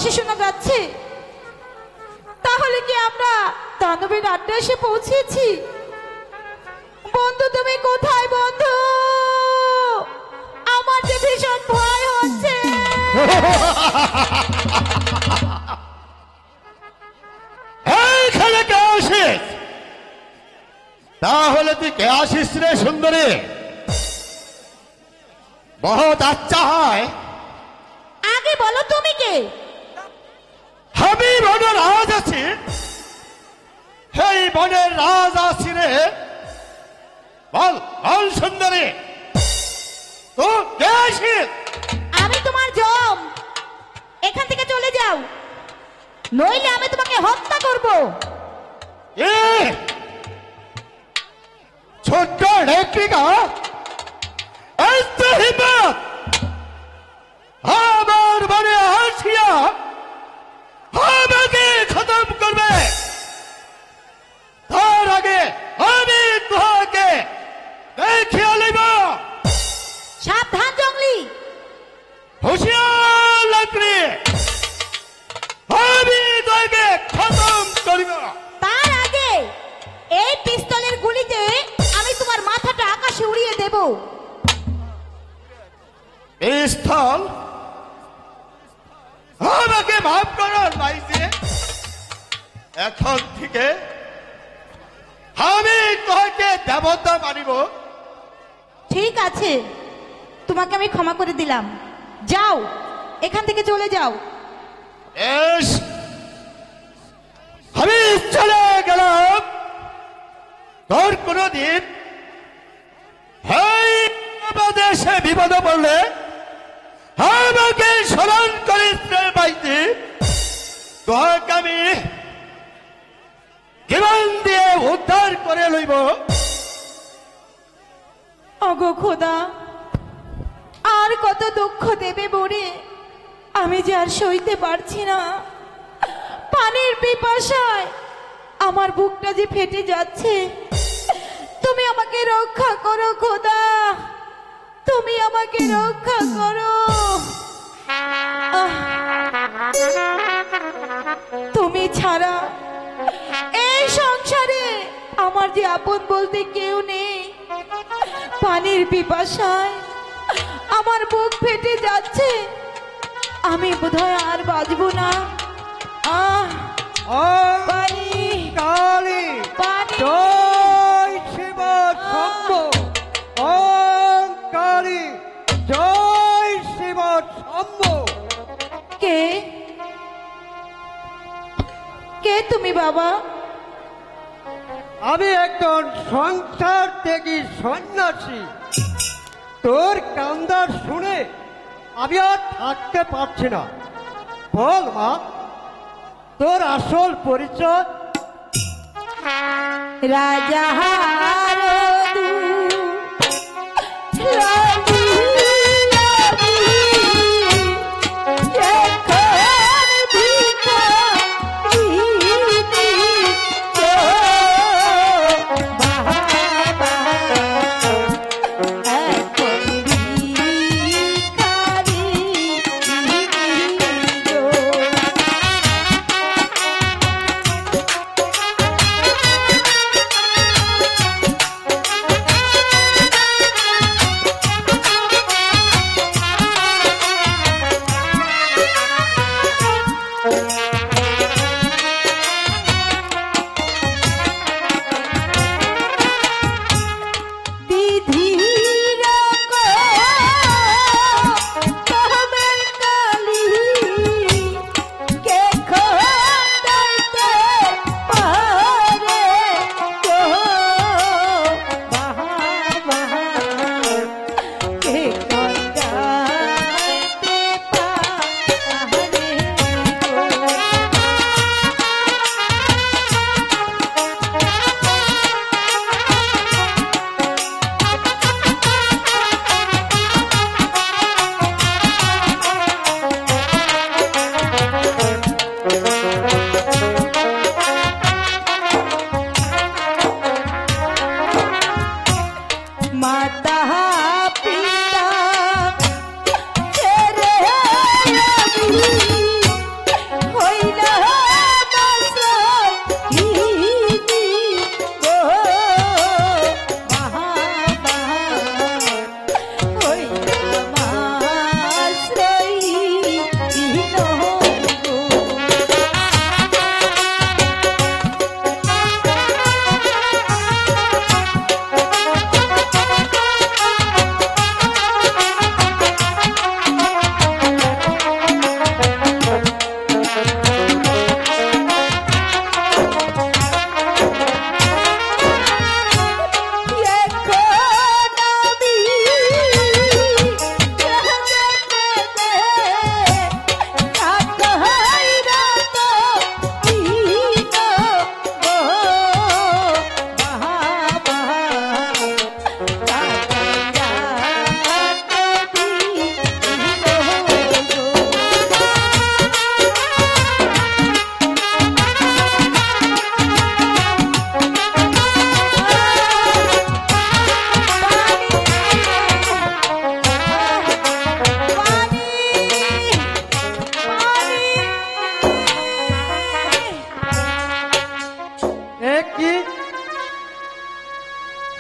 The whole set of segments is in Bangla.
বাঁশি শোনা যাচ্ছে, তাহলে কি আমরা দানবের আড্ডা এসে পৌঁছেছি? বন্ধু তুমি কোথায় বন্ধু? আমার যে ভীষণ ভয় হচ্ছে। এইখানে কে আসিস? তাহলে তুই কে আসিস রে সুন্দরী? বহুত আচ্ছা হয়। আগে বলো তুমি কে? আমি বনের রাজ আছি, সেই বনের রাজ আছি রে। বল বল সুন্দরী, তুই কে আসিস? আমি তোমার জম। এখান থেকে চলে যাও, নইলে আমি তোমাকে হত্যা করব। এ ছোট্ট রেপ্লিকা, এই তো হিম্মত আমার বনে আসিয়া আমাকে খতম করবে। তার আগে আমি তোকে দেখিয়ে লইব। সাবধান জঙ্গলি। হুঁশিয়ার লাগলি, আমি তোকে খতম করিব। তার আগে এই পিস্তলের গুলিতে আমি তোমার মাথাটা আকাশে উড়িয়ে দেব। স্থল আমাকে মাফ করার বাইরে, এখন থেকে আমি তোকে দেবতা মানিব। ঠিক আছে, তোমাকে আমি ক্ষমা করে দিলাম। যাও, এখান থেকে চলে যাও। বেশ, আমি চলে গেলাম। তোর কোনদিন দেশে বিপদে পড়লে আমাকে স্মরণ করিস বাইতে, তোকে আমি জীবন দিয়ে উদ্ধার করে লইব। ওগো খোদা, আর কত দুঃখ দেবে বরে, আমি যে আর সইতে পারছি না। পানির পিপাসায় আমার বুকটা যে ফেটে যাচ্ছে। তুমি আমাকে রক্ষা করো খোদা, তুমি আমাকে রক্ষা করো। তুমি ছাড়া এই সংসারে আমার যে আপন বলতে কেউ নেই। পানির পিপাসায় আমার বুক ফেটে যাচ্ছে, আমি বোধহয় আর বাঁচবো না। পানি, কালী পানি। জয় শিব শম্ভু। ওম কালী জয় শিব শম্ভু। কে কে তুমি বাবা? আমি একজন সংসার ত্যাগী সন্ন্যাসী। তোর কান্দার শুনে আমি আর থাকতে পারছি না। বল মা, তোর আসল পরিচয়? রাজা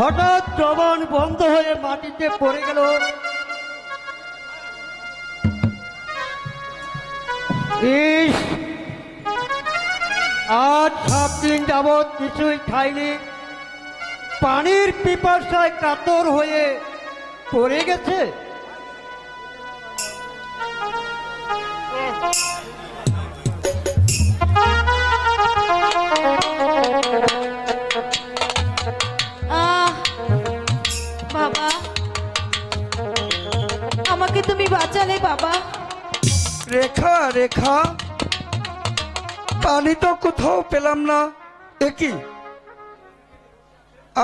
হঠাৎ জবান বন্ধ হয়ে মাটিতে পড়ে গেল। ইস, আজ 7 দিন যাবৎ কিছুই খাইনি, পানির পিপাসায় কাতর হয়ে পড়ে গেছে। আহ বাবা, আমাকে তুমি বাঁচালে বাবা। রেখা রেখা, পানি তো কোথাও পেলাম না। একই,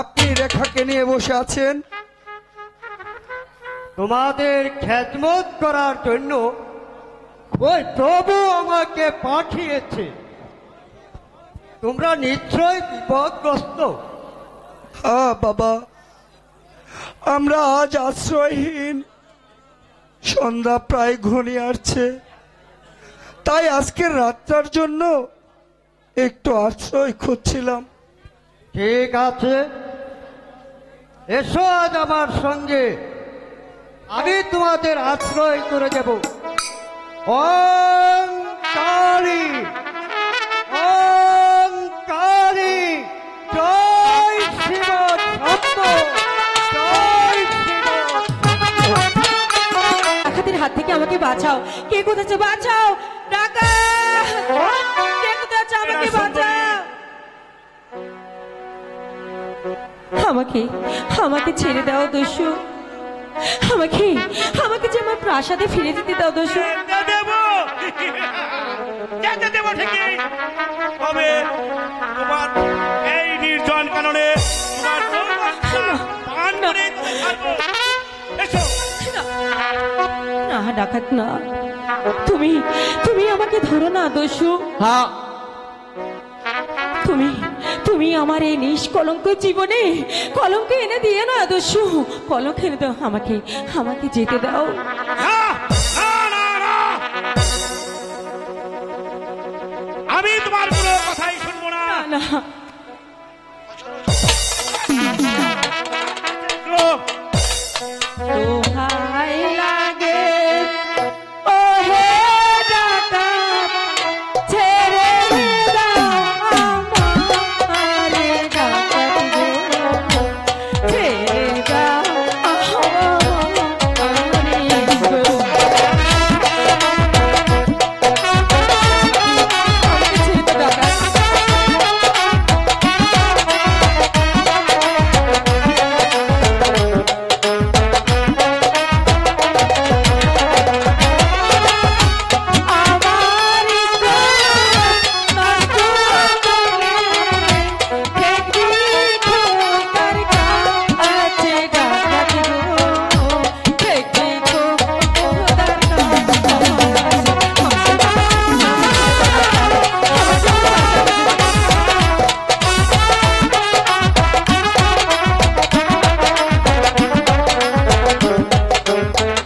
আপনি রেখাকে নিয়ে বসে আছেন? তোমাদের খেদমত করার জন্য ওই প্রভু আমাকে পাঠিয়েছে। তোমরা নিশ্চয় বিপদগ্রস্ত। হ্যাঁ বাবা, আমরা আজ আশ্রয়হীন, সন্ধ্যা প্রায় ঘনিয়ে আসছে, তাই আজকের রাতটার জন্য একটু আশ্রয় খুঁজছিলাম। ঠিক আছে, এসো আজ আমার সঙ্গে, আমি তোমাদের আশ্রয় করে দেব। ওম কালী, ওম কালী, জয় শিব শম্ভ, জয় শিব শম্ভ। ডাকাতের হাত থেকে আমাকে বাঁচাও। কে কোথায় আছে? বাঁচাও ডাকাত, কে কোথায় আছে? আমাকে বাঁচাও। আমাকে আমাকে ছেড়ে দাও দস্যু, আমাকে আমাকে যে আমার প্রাসাদে ফিরে যেতে দাও দস্যু। যেতে দেবো, যেতে দেবো ঠিকই। তবে তোমার এই নির্জন কারণে তোমার যৌবনটা পান করে তোকে ছাড়বো। এসো। না ডাকাত না, তুমি তুমি আমাকে ধরো না দস্যু। হ্যাঁ, তুমি তুমি আমার এই নিষ্কলঙ্ক জীবনে কলঙ্ক এনে দিয়ে না দস্যু, কলঙ্ক এনে দাও। আমাকে আমাকে যেতে দাও। না, না, না, না। আমি তোমার কোনো কথাই শুনবো না। না দোহাই লাগে ও হে ডাকাত, ছেড়ে দাও আমারে ডাকাত গো, ছেড়ে দাও আমারে গো।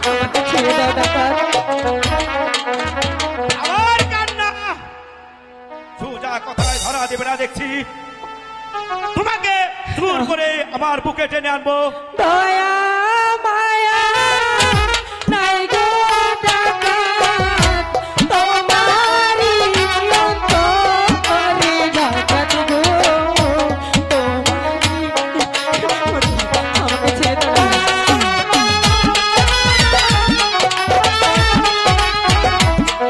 আমাকে ছেড়ে দাও ডাকাত। আমার কান্না সুজা কথায় ধরা দেবে না দেখছি। তোমাকে দূর করে আমার বুকে টেনে আনবো। দয়া মায়া নাই গো ডাকাত, তোমারি অন্তরে ডাকাত গো, তোমারি। আমাকে ছেড়ে দাও।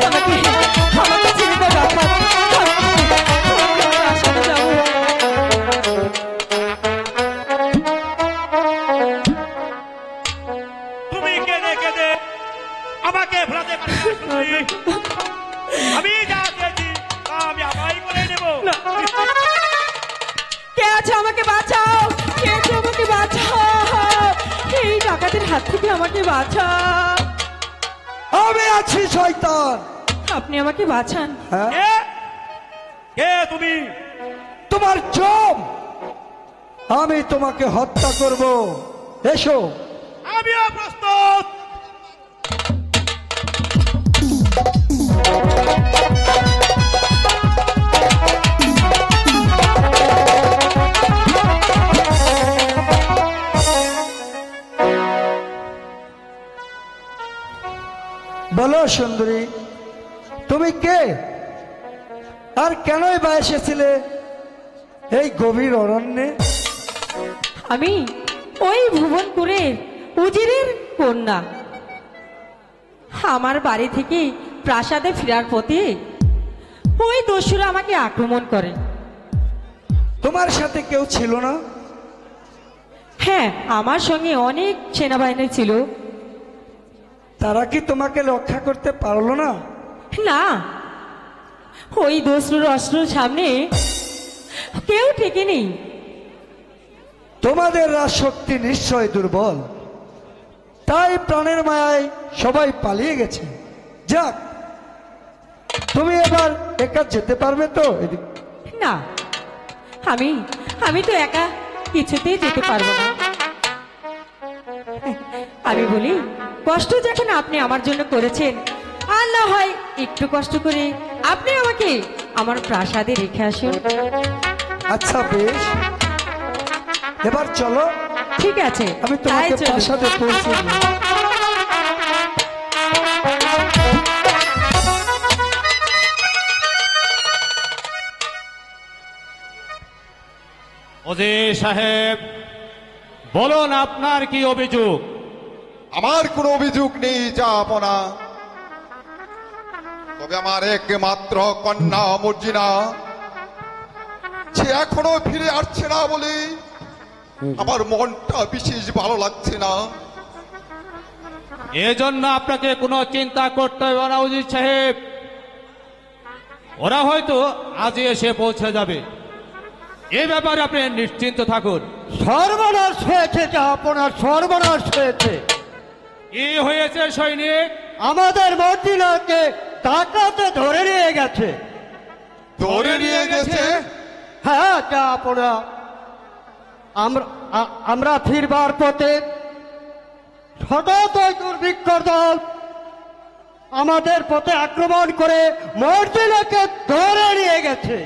আমাকে আমাকে ছেড়ে দাও ডাকাত। আমি প্রাসাদে যাবো। তুমি কেঁদে কেঁদে আমাকে ভোলাতে পারবে না সুন্দরী। আমি যা চেয়েছি তা আমি আমায় করে নেব। কে আছে? আমাকে বাঁচাও, কে আছে? আমাকে বাঁচাও, এই ডাকাতের হাত থেকে আমাকে বাঁচাও। আমি আছি শয়তান। আপনি আমাকে বাঁচান। হ্যাঁ, কে? কে তুমি? তোমার জম, আমি তোমাকে হত্যা করব। এসো। আমিও প্রস্তুত। সুন্দরী, তুমি কে আর কেনই বা এসেছিলে এই গভীর অরণ্যে? আমি ওই ভুবনপুরের উজিরের কন্যা। আমার বাড়ি থেকে প্রাসাদে ফেরার পথে ওই দস্যুরা আমাকে আক্রমণ করে। তোমার সাথে কেউ ছিল না? হ্যাঁ, আমার সঙ্গে অনেক সেনাবাহিনী ছিল। তারা কি তোমাকে রক্ষা করতে পারলো না? না, ওই দস্যুর অস্ত্রের সামনে কেউ ঠেকে নেই। তোমাদের রাজশক্তি নিশ্চয় দুর্বল, তাই প্রাণের মায়ায় সবাই পালিয়ে গেছে। যাক, তুমি এবার একা যেতে পারবে তো? এদিক না, আমি তো একা কিছুতেই যেতে পারবো না। আমি বলি, কষ্ট যখন আপনি আমার জন্য করেছেন, আর না হয় একটু কষ্ট করে আপনি আমাকে আমার প্রাসাদে রেখে আসুন। আচ্ছা বেশ, এবার চলো, ঠিক আছে, আমি তাই তোমাকে চলুন। প্রাসাদে পৌঁছে দিই। ওজির সাহেব, বলুন আপনার কি অভিযোগ? আমার কোনো অভিযোগ নেই যাপনা, তবে আমার একমাত্র কন্যা মর্জিনা, সে এখনো ফিরে আসছে না বলে আমার মনটা বিশেষ ভালো লাগছে না। এজন্য আপনাকে কোনো চিন্তা করতে হবে না ওজির সাহেব, ওরা হয়তো আজই এসে পৌঁছে যাবে। এই ব্যাপারে আপনি নিশ্চিন্ত থাকুন। সর্বনাশ হয়েছে আপনার, সর্বনাশ হয়েছে। কি হয়েছে সৈনিক? আমাদের মর্জিনাকে ডাকাতে ধরে নিয়ে গেছে। ধরে নিয়ে গেছে? হ্যাঁ, যা আপনারা আমরা ফিরবার পথে হঠাৎ ওই দুর্ভিক্ষর দল আমাদের পথে আক্রমণ করে মর্জিনাকে ধরে নিয়ে গেছে।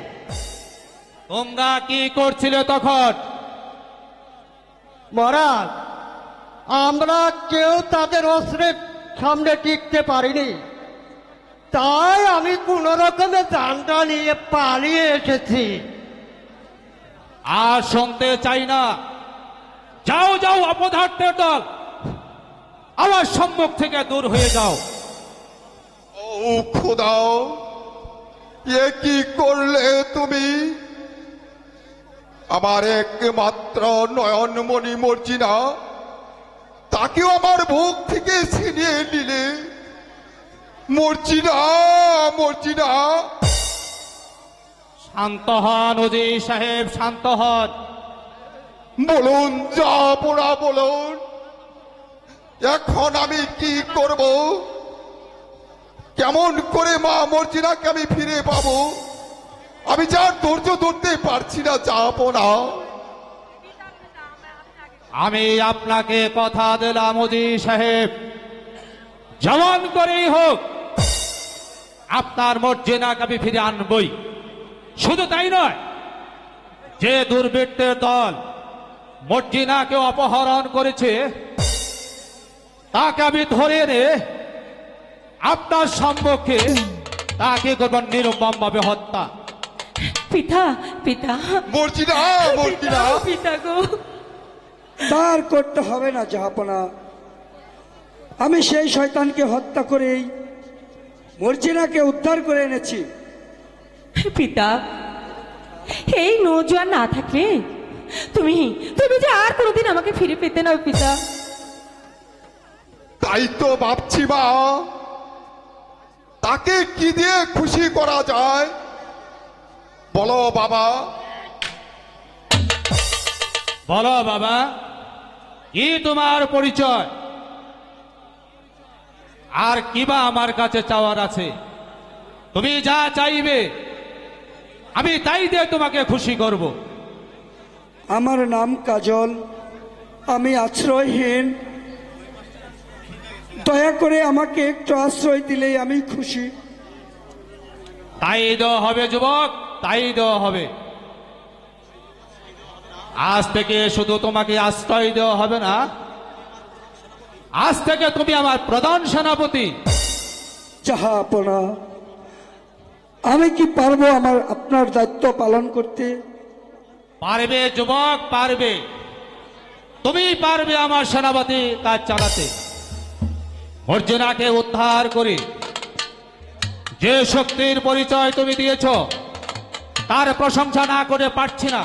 তোমরা কি করছিলে তখন? মহারাজ, আমরা কেউ তাদের অস্ত্রের সামনে টিকতে পারিনি, তাই আমি কোন রকমে জানটা নিয়ে পালিয়ে এসেছি। আর শুনতে চাই না। যাও যাও, অপদার্থের দল, আমার সম্মুখ থেকে দূর হয়ে যাও। ও খোদাও, এ কি করলে তুমি? আমার একমাত্র নয়নমণি মর্জিনা, তাকেও আমার বুক থেকে ছিনিয়ে নিলে। মর্জিনা, মর্জিনা। শান্ত হন ওজির সাহেব, শান্ত হন। বলুন যাপনা, বলুন এখন আমি কি করব? কেমন করে মা মর্জিনাকে আমি ফিরে পাবো? আমি যার ধৈর্য ধরতে পারছি না যাপনা। আমি আপনাকে কথা দিলাম ওজির সাহেব, যেমন করেই হোক আপনার মর্জিনাকে আমি ফিরে আনবই। শুধু তাই নয়, যে দুর্বৃত্তের দল মর্জিনাকে অপহরণ করেছে, তাকে আমি ধরে এনে আপনার সম্মুখে তাকে করবেন নির্মম ভাবে হত্যা। পিতা, পিতা, মর্জিনা, মর্জিনা। পিতা গো। তার করতে হবে না জাহাপনা, আমি সেই শয়তানকে হত্যা করেই মর্জিনাকে উদ্ধার করে এনেছি। পিতা, এই নৌজোয়ান না থাকলে তুমি তুমি যে আর কোনোদিন আমাকে ফিরে পেতে না পিতা। তাই তো ভাবছি মা, তাকে কি দিয়ে খুশি করা যায় বলো বাবা। বলো বাবা, কি তোমার পরিচয়? আর কিবা আমার কাছে চাওয়ার আছে? তুমি যা চাইবে আমি তাই দিয়ে তোমাকে খুশি করব। আমার নাম কাজল, আমি আশ্রয়হীন, দয়া করে আমাকে একটু আশ্রয় দিলেই আমি খুশি। তাই দেওয়া হবে যুবক, তাই দেওয়া হবে। আজ থেকে শুধু তোমাকে আশ্রয় দেওয়া হবে না, আজ থেকে তুমি আমার প্রধান সেনাপতি জাহাপনা, আমি কি পারবো আপনার দায়িত্ব পালন করতে? পারবে যুবক, পারবে। তুমি পারবে আমার সেনাপতি কাজ চালাতে। অর্জুনাকে উদ্ধার করে যে শক্তির পরিচয় তুমি দিয়েছ তার প্রশংসা না করে পারছি না।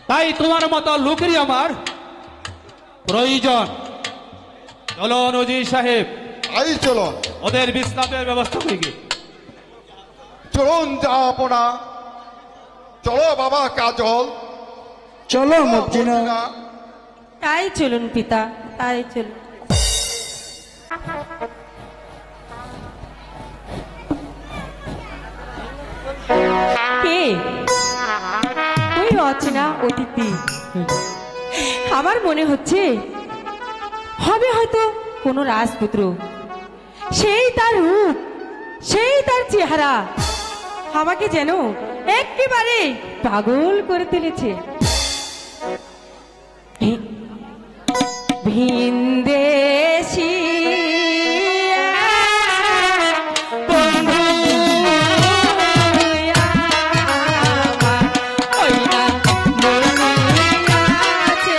তাই তোমার মতো লোকেরই আমার প্রয়োজন। চলো নজির সাহেব, আই চলুন, ওদের বিশ্রামের ব্যবস্থা করি গে। চলুন জাহাপনা, চলো বাবা কাজল, চলো মর্জিনা। মর্জিনা। তাই চলুন পিতা, তাই চলুন। কে ওই অচেনা অতিথি? আমার মনে হচ্ছে হবে হয়তো কোনো রাজপুত্র। সেই তার রূপ, সেই তার চেহারা আমাকে যেন একেবারে পাগল করে তুলেছে। ভিনদেশী বন্ধু আমার, ওই না মনে আছে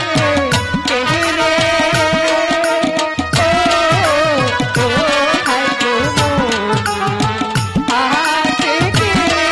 কেহরে, ও হাই গো মনে আছে কেহরে।